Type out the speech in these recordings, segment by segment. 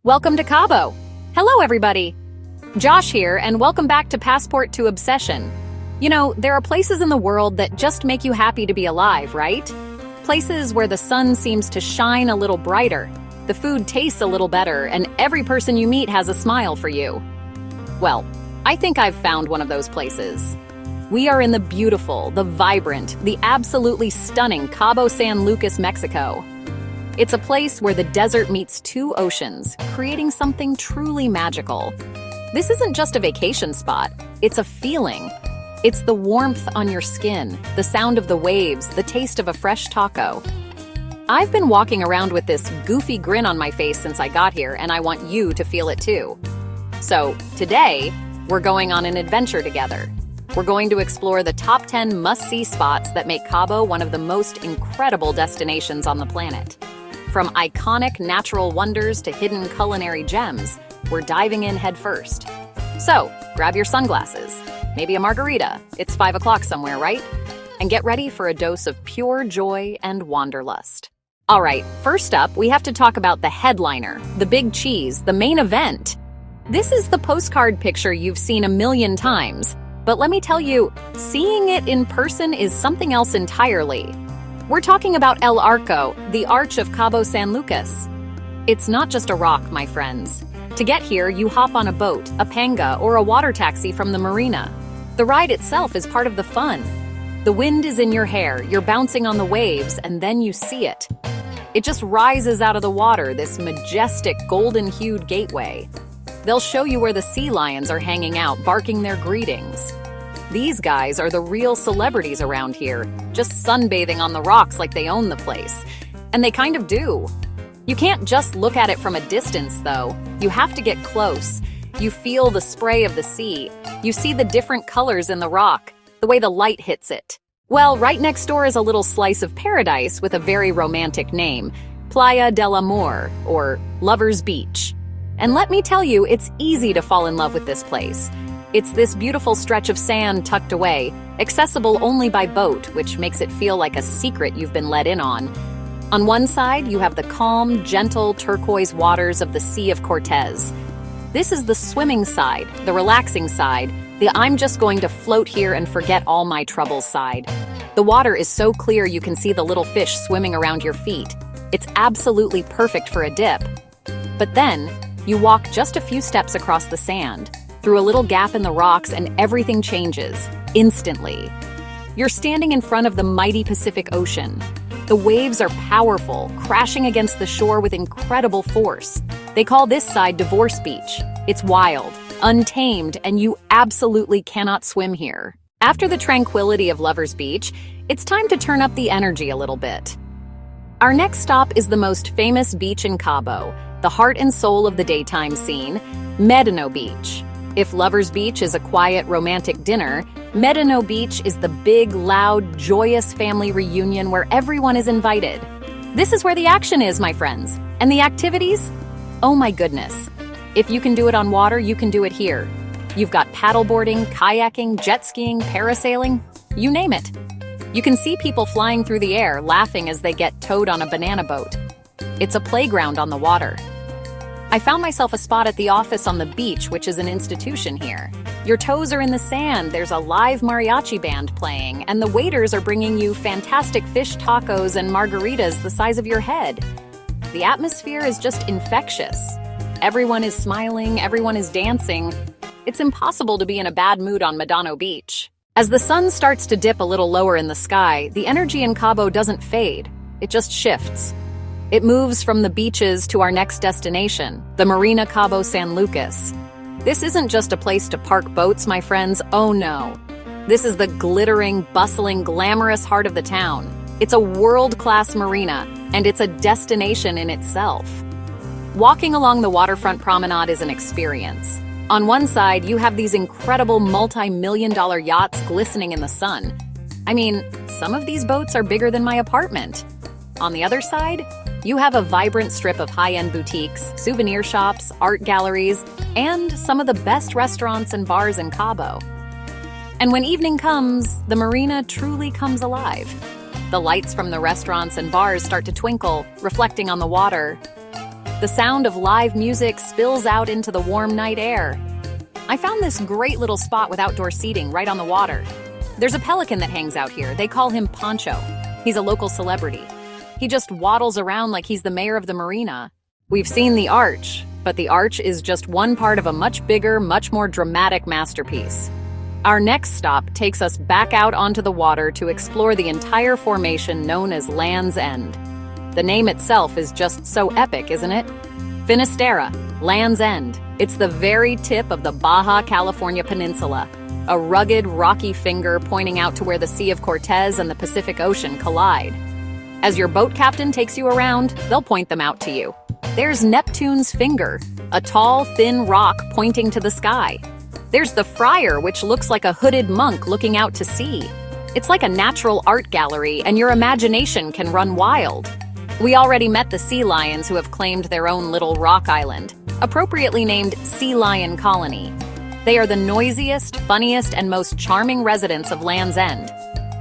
Welcome to Cabo. Hello, everybody. Josh here, and welcome back to Passport to Obsession. You know, there are places in the world that just make you happy to be alive, right? Places where the sun seems to shine a little brighter, the food tastes a little better, and every person you meet has a smile for you. Well, I think I've found one of those places. We are in the beautiful, the vibrant, the absolutely stunning Cabo San Lucas, Mexico. It's a place where the desert meets two oceans, creating something truly magical. This isn't just a vacation spot, it's a feeling. It's the warmth on your skin, the sound of the waves, the taste of a fresh taco. I've been walking around with this goofy grin on my face since I got here, and I want you to feel it too. So, today, we're going on an adventure together. We're going to explore the top 10 must-see spots that make Cabo one of the most incredible destinations on the planet. From iconic natural wonders to hidden culinary gems, we're diving in head first. So, grab your sunglasses, maybe a margarita, it's 5 o'clock somewhere, right? And get ready for a dose of pure joy and wanderlust. All right, first up, we have to talk about the headliner, the big cheese, the main event. This is the postcard picture you've seen a million times, but let me tell you, seeing it in person is something else entirely. We're talking about El Arco, the arch of Cabo San Lucas. It's not just a rock, my friends. To get here, you hop on a boat, a panga, or a water taxi from the Marina. The ride itself is part of the fun. The wind is in your hair, you're bouncing on the waves, and then you see it. It just rises out of the water, this majestic golden-hued gateway. They'll show you where the sea lions are hanging out, barking their greetings. These guys are the real celebrities around here, just sunbathing on the rocks like they own the place. And they kind of do. You can't just look at it from a distance, though. You have to get close. You feel the spray of the sea. You see the different colors in the rock, the way the light hits it. Well, right next door is a little slice of paradise with a very romantic name, Playa Deamore, or Lover's Beach. And let me tell you, it's easy to fall in love with this place. It's this beautiful stretch of sand tucked away, accessible only by boat, which makes it feel like a secret you've been let in on. On one side, you have the calm, gentle turquoise waters of the Sea of Cortez. This is the swimming side, the relaxing side, the I'm just going to float here and forget all my troubles side. The water is so clear you can see the little fish swimming around your feet. It's absolutely perfect for a dip. But then, you walk just a few steps across the sand, through a little gap in the rocks, and everything changes, instantly. You're standing in front of the mighty Pacific Ocean. The waves are powerful, crashing against the shore with incredible force. They call this side Divorce Beach. It's wild, untamed, and you absolutely cannot swim here. After the tranquility of Lover's Beach, it's time to turn up the energy a little bit. Our next stop is the most famous beach in Cabo, the heart and soul of the daytime scene, Medano Beach. If Lover's Beach is a quiet, romantic dinner, Medano Beach is the big, loud, joyous family reunion where everyone is invited. This is where the action is, my friends. And the activities? Oh my goodness. If you can do it on water, you can do it here. You've got paddleboarding, kayaking, jet skiing, parasailing, you name it. You can see people flying through the air, laughing as they get towed on a banana boat. It's a playground on the water. I found myself a spot at the office on the beach, which is an institution here. Your toes are in the sand, there's a live mariachi band playing, and the waiters are bringing you fantastic fish tacos and margaritas the size of your head. The atmosphere is just infectious. Everyone is smiling, everyone is dancing. It's impossible to be in a bad mood on Medano Beach. As the sun starts to dip a little lower in the sky, the energy in Cabo doesn't fade. It just shifts. It moves from the beaches to our next destination, the Marina Cabo San Lucas. This isn't just a place to park boats, my friends. Oh no. This is the glittering, bustling, glamorous heart of the town. It's a world-class marina, and it's a destination in itself. Walking along the waterfront promenade is an experience. On one side, you have these incredible multi-million-dollar yachts glistening in the sun. I mean, some of these boats are bigger than my apartment. On the other side, you have a vibrant strip of high-end boutiques, souvenir shops, art galleries, and some of the best restaurants and bars in Cabo. And when evening comes, the marina truly comes alive. The lights from the restaurants and bars start to twinkle, reflecting on the water. The sound of live music spills out into the warm night air. I found this great little spot with outdoor seating right on the water. There's a pelican that hangs out here. They call him Poncho. He's a local celebrity. He just waddles around like he's the mayor of the Marina. We've seen the arch, but the arch is just one part of a much bigger, much more dramatic masterpiece. Our next stop takes us back out onto the water to explore the entire formation known as Land's End. The name itself is just so epic, isn't it? Finisterre, Land's End. It's the very tip of the Baja California Peninsula, a rugged, rocky finger pointing out to where the Sea of Cortez and the Pacific Ocean collide. As your boat captain takes you around, they'll point them out to you. There's Neptune's Finger, a tall, thin rock pointing to the sky. There's the Friar, which looks like a hooded monk looking out to sea. It's like a natural art gallery, and your imagination can run wild. We already met the sea lions who have claimed their own little rock island, appropriately named Sea Lion Colony. They are the noisiest, funniest, and most charming residents of Land's End.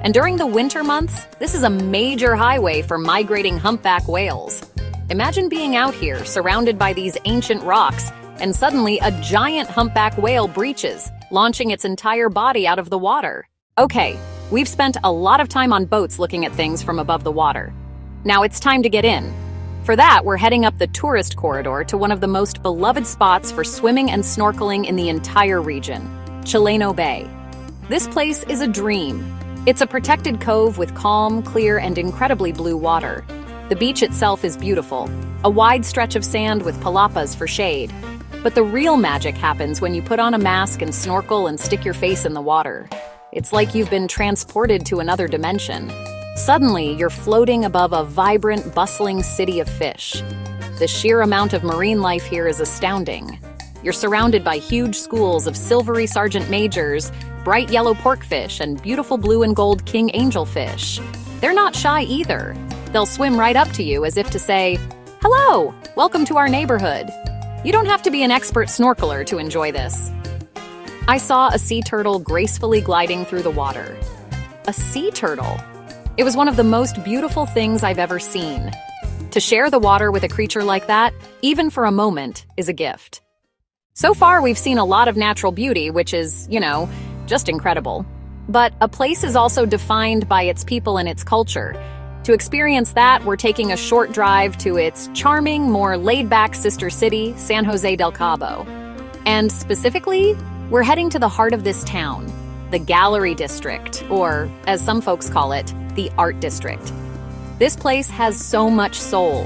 And during the winter months, this is a major highway for migrating humpback whales. Imagine being out here, surrounded by these ancient rocks, and suddenly a giant humpback whale breaches, launching its entire body out of the water. Okay, we've spent a lot of time on boats looking at things from above the water. Now it's time to get in. For that, we're heading up the tourist corridor to one of the most beloved spots for swimming and snorkeling in the entire region, Chileno Bay. This place is a dream. It's a protected cove with calm, clear, and incredibly blue water. The beach itself is beautiful, a wide stretch of sand with palapas for shade. But the real magic happens when you put on a mask and snorkel and stick your face in the water. It's like you've been transported to another dimension. Suddenly, you're floating above a vibrant, bustling city of fish. The sheer amount of marine life here is astounding. You're surrounded by huge schools of silvery sergeant majors, bright yellow porkfish, and beautiful blue and gold king angelfish. They're not shy either. They'll swim right up to you as if to say, "Hello, welcome to our neighborhood." You don't have to be an expert snorkeler to enjoy this. I saw a sea turtle gracefully gliding through the water. A sea turtle? It was one of the most beautiful things I've ever seen. To share the water with a creature like that, even for a moment, is a gift. So far, we've seen a lot of natural beauty, which is, just incredible. But a place is also defined by its people and its culture. To experience that, we're taking a short drive to its charming, more laid-back sister city, San Jose del Cabo. And specifically, we're heading to the heart of this town, the Gallery District, or, as some folks call it, the Art District. This place has so much soul.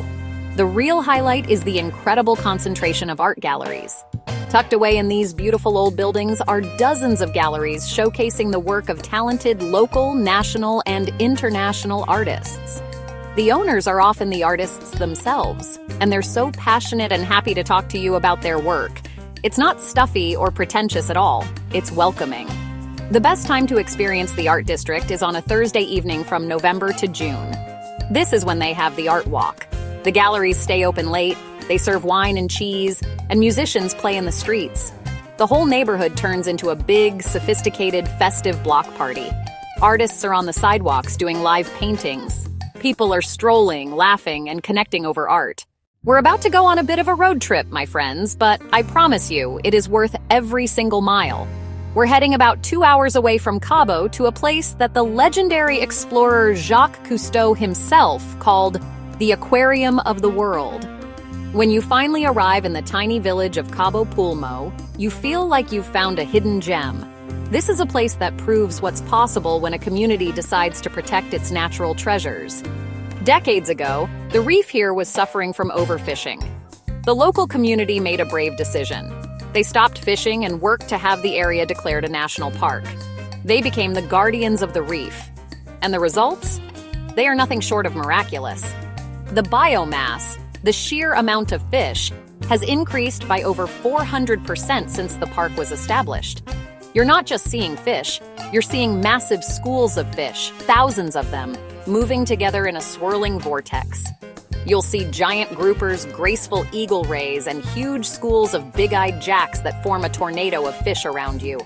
The real highlight is the incredible concentration of art galleries. Tucked away in these beautiful old buildings are dozens of galleries showcasing the work of talented local, national, and international artists. The owners are often the artists themselves, and they're so passionate and happy to talk to you about their work. It's not stuffy or pretentious at all. It's welcoming. The best time to experience the Art District is on a Thursday evening from November to June. This is when they have the Art Walk. The galleries stay open late, they serve wine and cheese, and musicians play in the streets. The whole neighborhood turns into a big, sophisticated, festive block party. Artists are on the sidewalks doing live paintings. People are strolling, laughing, and connecting over art. We're about to go on a bit of a road trip, my friends, but I promise you, it is worth every single mile. We're heading about 2 hours away from Cabo to a place that the legendary explorer Jacques Cousteau himself called the Aquarium of the World. When you finally arrive in the tiny village of Cabo Pulmo, you feel like you've found a hidden gem. This is a place that proves what's possible when a community decides to protect its natural treasures. Decades ago, the reef here was suffering from overfishing. The local community made a brave decision. They stopped fishing and worked to have the area declared a national park. They became the guardians of the reef. And the results? They are nothing short of miraculous. The biomass, the sheer amount of fish, has increased by over 400% since the park was established. You're not just seeing fish, you're seeing massive schools of fish, thousands of them, moving together in a swirling vortex. You'll see giant groupers, graceful eagle rays, and huge schools of big-eyed jacks that form a tornado of fish around you.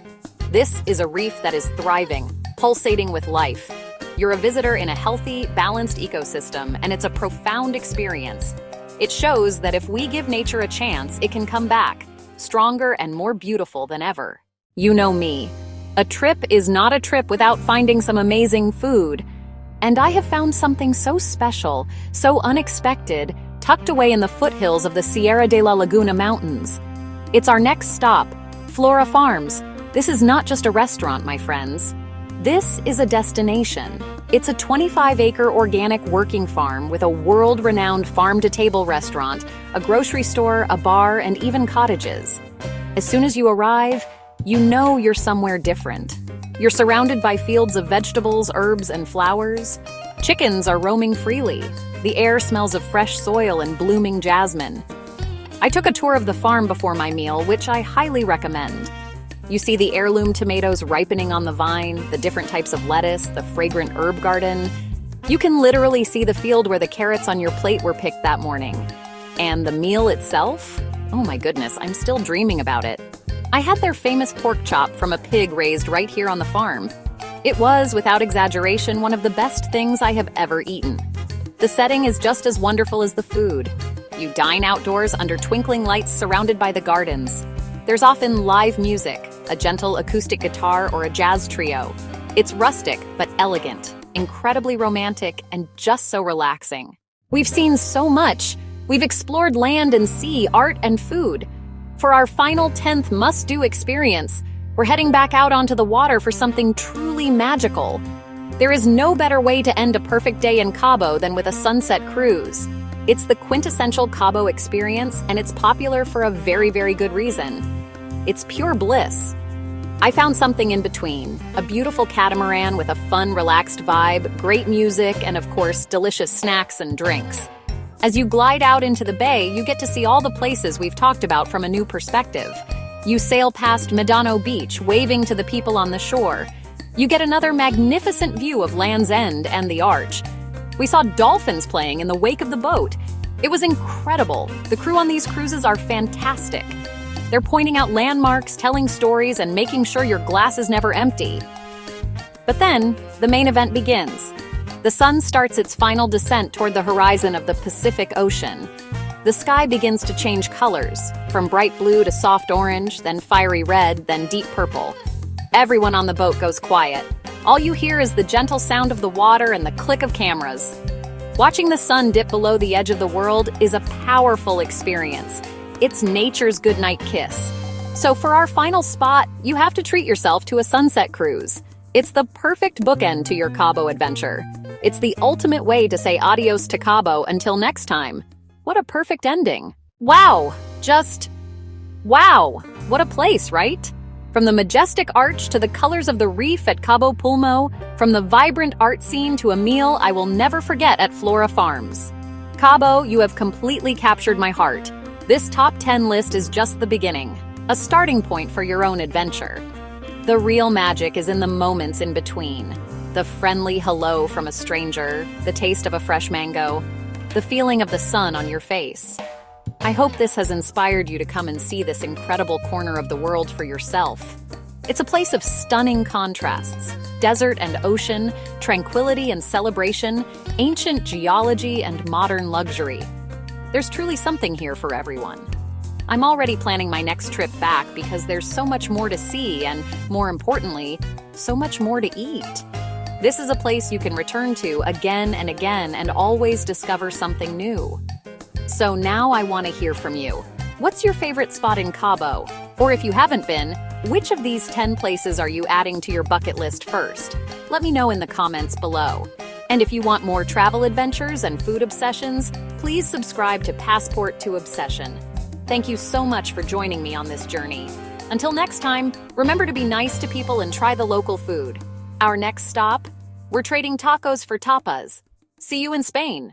This is a reef that is thriving, pulsating with life. You're a visitor in a healthy, balanced ecosystem, and it's a profound experience. It shows that if we give nature a chance, it can come back, stronger and more beautiful than ever. You know me. A trip is not a trip without finding some amazing food. And I have found something so special, so unexpected, tucked away in the foothills of the Sierra de la Laguna Mountains. It's our next stop, Flora Farms. This is not just a restaurant, my friends. This is a destination. It's a 25-acre organic working farm with a world-renowned farm-to-table restaurant, a grocery store, a bar, and even cottages. As soon as you arrive, you know you're somewhere different. You're surrounded by fields of vegetables, herbs, and flowers. Chickens are roaming freely. The air smells of fresh soil and blooming jasmine. I took a tour of the farm before my meal, which I highly recommend. You see the heirloom tomatoes ripening on the vine, the different types of lettuce, the fragrant herb garden. You can literally see the field where the carrots on your plate were picked that morning. And the meal itself? Oh my goodness, I'm still dreaming about it. I had their famous pork chop from a pig raised right here on the farm. It was, without exaggeration, one of the best things I have ever eaten. The setting is just as wonderful as the food. You dine outdoors under twinkling lights surrounded by the gardens. There's often live music, a gentle acoustic guitar or a jazz trio. It's rustic but elegant, incredibly romantic, and just so relaxing. We've seen so much. We've explored land and sea, art and food. For our final 10th must-do experience, we're heading back out onto the water for something truly magical. There is no better way to end a perfect day in Cabo than with a sunset cruise. It's the quintessential Cabo experience, and it's popular for a very, very good reason. It's pure bliss. I found something in between, a beautiful catamaran with a fun, relaxed vibe, great music, and of course, delicious snacks and drinks. As you glide out into the bay, you get to see all the places we've talked about from a new perspective. You sail past Medano Beach, waving to the people on the shore. You get another magnificent view of Land's End and the Arch. We saw dolphins playing in the wake of the boat. It was incredible. The crew on these cruises are fantastic. They're pointing out landmarks, telling stories, and making sure your glass is never empty. But then, the main event begins. The sun starts its final descent toward the horizon of the Pacific Ocean. The sky begins to change colors, from bright blue to soft orange, then fiery red, then deep purple. Everyone on the boat goes quiet. All you hear is the gentle sound of the water and the click of cameras. Watching the sun dip below the edge of the world is a powerful experience. It's nature's goodnight kiss. So for our final spot, you have to treat yourself to a sunset cruise. It's the perfect bookend to your Cabo adventure. It's the ultimate way to say adios to Cabo until next time. What a perfect ending. Wow! Wow! What a place, right? From the majestic arch to the colors of the reef at Cabo Pulmo, from the vibrant art scene to a meal I will never forget at Flora Farms. Cabo, you have completely captured my heart. This top 10 list is just the beginning, a starting point for your own adventure. The real magic is in the moments in between. The friendly hello from a stranger, the taste of a fresh mango, the feeling of the sun on your face. I hope this has inspired you to come and see this incredible corner of the world for yourself. It's a place of stunning contrasts, desert and ocean, tranquility and celebration, ancient geology and modern luxury. There's truly something here for everyone. I'm already planning my next trip back because there's so much more to see and, more importantly, so much more to eat. This is a place you can return to again and again and always discover something new. So now I want to hear from you. What's your favorite spot in Cabo? Or if you haven't been, which of these 10 places are you adding to your bucket list first? Let me know in the comments below. And if you want more travel adventures and food obsessions, please subscribe to Passport to Obsession. Thank you so much for joining me on this journey. Until next time, remember to be nice to people and try the local food. Our next stop? We're trading tacos for tapas. See you in Spain.